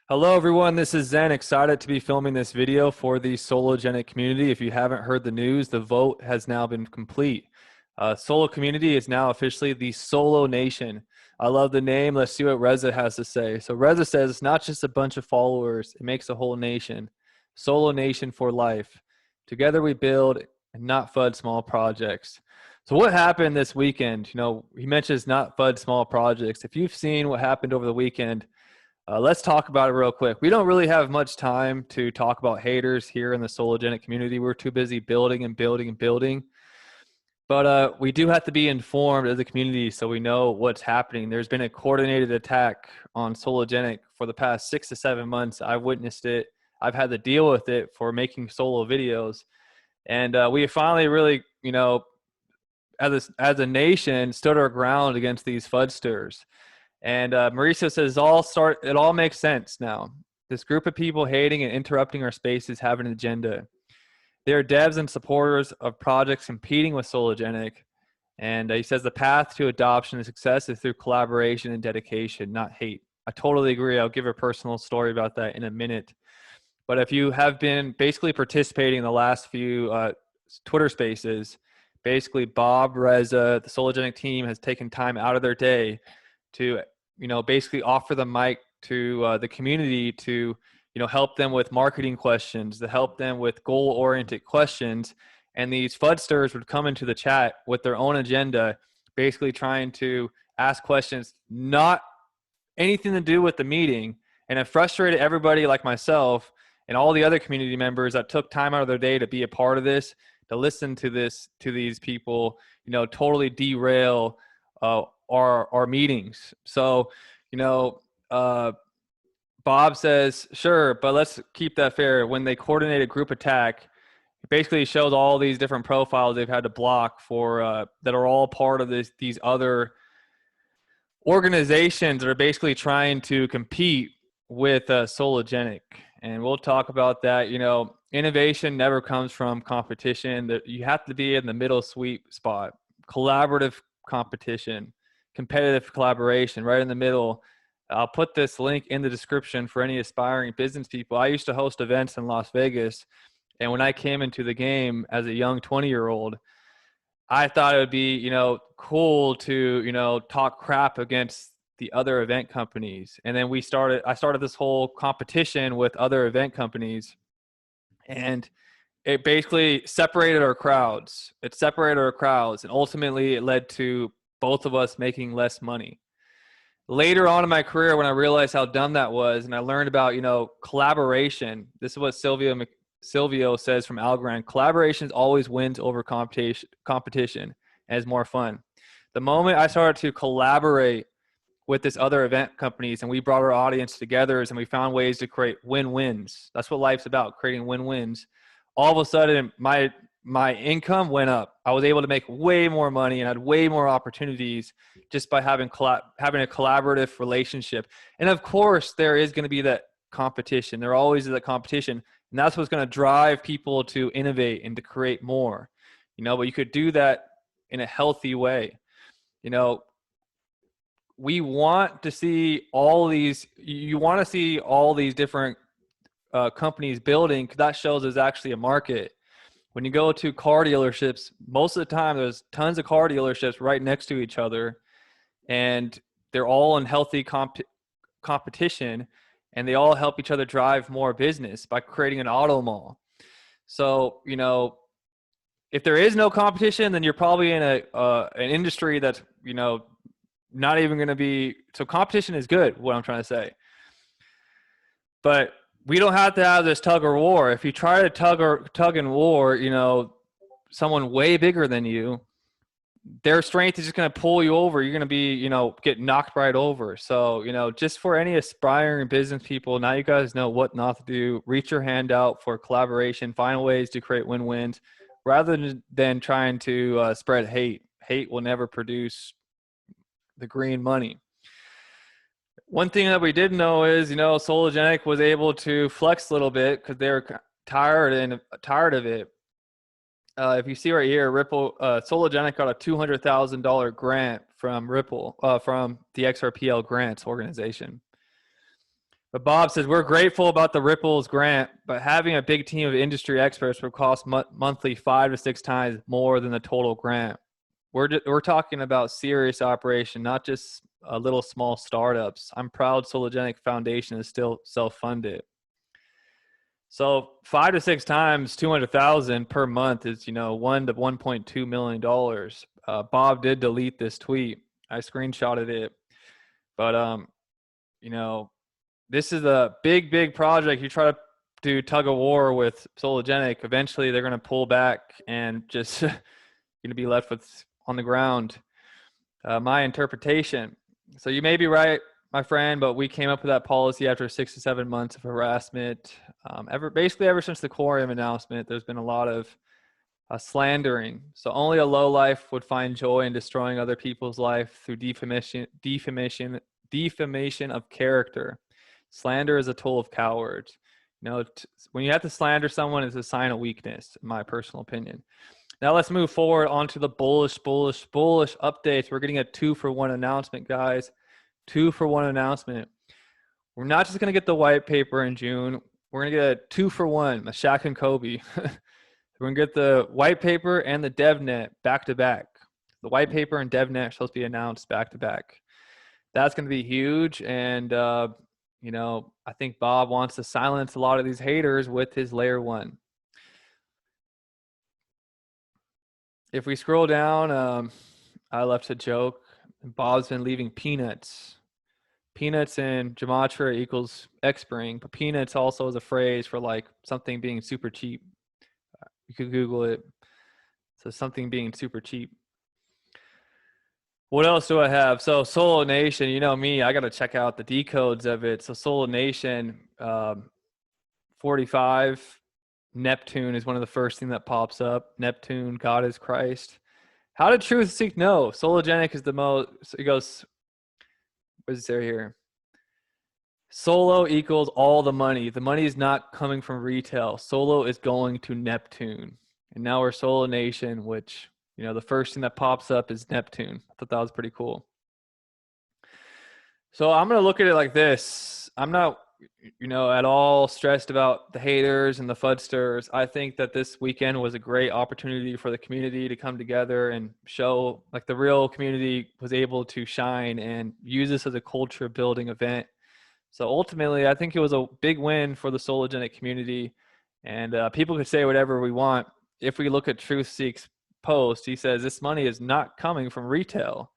Hello everyone, this is Zen. Excited to be filming this video for the Sologenic community. If you haven't heard the news, the vote has now been complete. Solo community is now officially the Solo Nation. I love the name. Let's see what Reza has to say. So Reza says it's not just a bunch of followers, it makes a whole nation. Solo Nation for life. Together we build and not FUD small projects. So what happened this weekend? He mentions not FUD small projects. If you've seen what happened over the weekend, let's talk about it real quick. We don't really have much time to talk about haters here in the Sologenic community. We're too busy building and building and building. But we do have to be informed as a community so we know what's happening. There's been a coordinated attack on Sologenic for the past 6 to 7 months. I've witnessed it. I've had to deal with it for making solo videos. And we finally really, as a nation, stood our ground against these fudsters. And Mauricio says it all makes sense now. This group of people hating and interrupting our spaces have an agenda. They are devs and supporters of projects competing with Sologenic. And he says the path to adoption and success is through collaboration and dedication, not hate. I totally agree. I'll give a personal story about that in a minute. But if you have been basically participating in the last few Twitter spaces, basically Bob, Reza, the Sologenic team has taken time out of their day to basically offer the mic to the community to help them with marketing questions, to help them with goal-oriented questions. And these fudsters would come into the chat with their own agenda, basically trying to ask questions not anything to do with the meeting. And it frustrated everybody like myself and all the other community members that took time out of their day to be a part of this, to listen to these people totally derail our meetings. So, Bob says, sure, but let's keep that fair. When they coordinate a group attack, it basically shows all these different profiles they've had to block for that are all part of these other organizations that are basically trying to compete with Sologenic. And we'll talk about that. Innovation never comes from competition. That you have to be in the middle sweet spot. Collaborative competition, competitive collaboration, right in the middle. I'll put this link in the description for any aspiring business people. I used to host events in Las Vegas, and when I came into the game as a young 20-year-old, I thought it would be, cool to, talk crap against the other event companies. And then I started this whole competition with other event companies, and it basically separated our crowds. And ultimately it led to both of us making less money. Later on in my career, when I realized how dumb that was, and I learned about, collaboration, this is what Silvio says from Algorand: collaboration always wins over competition and is more fun. The moment I started to collaborate with this other event companies and we brought our audience together and we found ways to create win-wins. That's what life's about, creating win-wins. All of a sudden, my income went up. I was able to make way more money and had way more opportunities just by having a collaborative relationship. And of course, there is going to be that competition. There always is that competition. And that's what's going to drive people to innovate and to create more. But you could do that in a healthy way. We want to see all these, you want to see all these different companies building, because that shows there's actually a market. When you go to car dealerships, most of the time there's tons of car dealerships right next to each other, and they're all in healthy competition, and they all help each other drive more business by creating an auto mall. So, if there is no competition, then you're probably in an industry that's, not even going to be, so competition is good, what I'm trying to say. But we don't have to have this tug of war. If you try to tug and war, someone way bigger than you, their strength is just going to pull you over. You're going to be, get knocked right over. So, just for any aspiring business people, now you guys know what not to do. Reach your hand out for collaboration, find ways to create win-wins rather than trying to spread hate. Hate will never produce the green money. One thing that we did know is, Sologenic was able to flex a little bit because they were tired of it. If you see right here, Ripple, Sologenic got a $200,000 grant from Ripple, from the XRPL grants organization. But Bob says, we're grateful about the Ripples grant, but having a big team of industry experts would cost monthly 5 to 6 times more than the total grant. We're talking about serious operation, not just little small startups. I'm proud Sologenic Foundation is still self-funded. So 5 to 6 times 200,000 per month is, $1 to $1.2 million. Bob did delete this tweet. I screenshotted it, but this is a big project. You try to do tug of war with Sologenic, eventually they're going to pull back and just going to be left with on the ground. My interpretation. So you may be right, my friend, but we came up with that policy after 6 to 7 months of harassment. Basically ever since the Quorum announcement, there's been a lot of slandering. So only a lowlife would find joy in destroying other people's life through defamation of character. Slander is a tool of cowards. When you have to slander someone, it's a sign of weakness, in my personal opinion. Now let's move forward onto the bullish updates. We're getting a 2-for-1 announcement, guys. 2-for-1 announcement. We're not just going to get the white paper in June. We're going to get a 2-for-1, a Shaq and Kobe. We're going to get the white paper and the DevNet back to back. The white paper and DevNet are supposed to be announced back to back. That's going to be huge. And, I think Bob wants to silence a lot of these haters with his layer 1. If we scroll down, I left a joke. Bob's been leaving peanuts. Peanuts in gematria equals X-spring, but peanuts also is a phrase for like something being super cheap. You could Google it. So something being super cheap. What else do I have? So Solo Nation, you know me, I got to check out the decodes of it. So Solo Nation, 45, Neptune is one of the first thing that pops up. Neptune, God is Christ. How did Truth Seek know? Sologenic is the most, it goes, what does it say here? Solo equals all the money. The money is not coming from retail. Solo is going to Neptune. And now we're Solo Nation, which, the first thing that pops up is Neptune. I thought that was pretty cool. So I'm going to look at it like this. I'm not, at all stressed about the haters and the fudsters. I think that this weekend was a great opportunity for the community to come together and show like the real community was able to shine and use this as a culture building event. So ultimately, I think it was a big win for the Sologenic community, and people could say whatever we want. If we look at TruthSeek's post, he says this money is not coming from retail.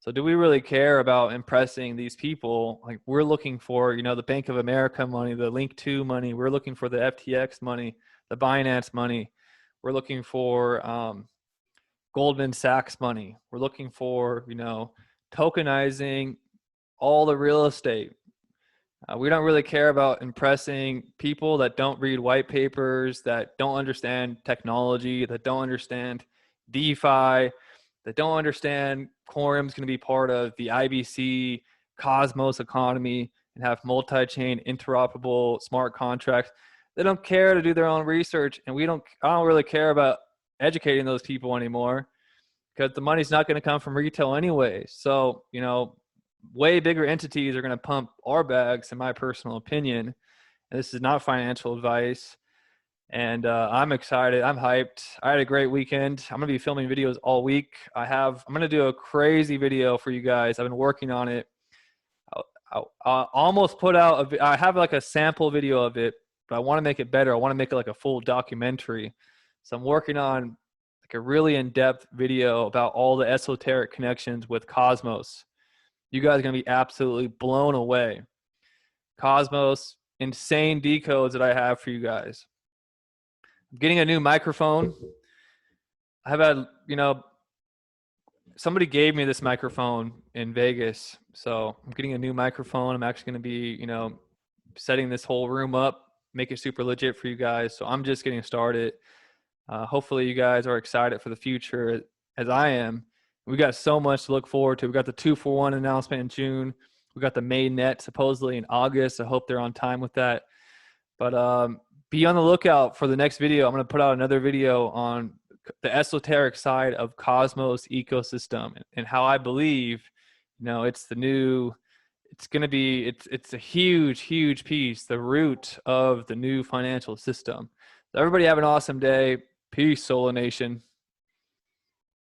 So do we really care about impressing these people? Like we're looking for, the Bank of America money, the Link2 money. We're looking for the FTX money, the Binance money. We're looking for Goldman Sachs money. We're looking for, tokenizing all the real estate. We don't really care about impressing people that don't read white papers, that don't understand technology, that don't understand DeFi, that don't understand Quorum is going to be part of the IBC Cosmos economy and have multi-chain interoperable smart contracts. They don't care to do their own research, and I don't really care about educating those people anymore because the money's not going to come from retail anyway. So, way bigger entities are going to pump our bags, in my personal opinion. And this is not financial advice. And I'm excited. I'm hyped. I had a great weekend. I'm going to be filming videos all week. I'm going to do a crazy video for you guys. I've been working on it. I almost put out, I have like a sample video of it, but I want to make it better. I want to make it like a full documentary. So I'm working on like a really in-depth video about all the esoteric connections with Cosmos. You guys are going to be absolutely blown away. Cosmos, insane decodes that I have for you guys. I'm getting a new microphone. I have had, somebody gave me this microphone in Vegas. So I'm getting a new microphone. I'm actually going to be, setting this whole room up, make it super legit for you guys. So I'm just getting started. Hopefully you guys are excited for the future as I am. We got so much to look forward to. We got the 2-for-1 announcement in June. We got the mainnet supposedly in August. I hope they're on time with that. But be on the lookout for the next video. I'm going to put out another video on the esoteric side of Cosmos ecosystem and how I believe, it's the new it's going to be, it's a huge, huge piece, the root of the new financial system. So everybody have an awesome day. Peace, Solo Nation.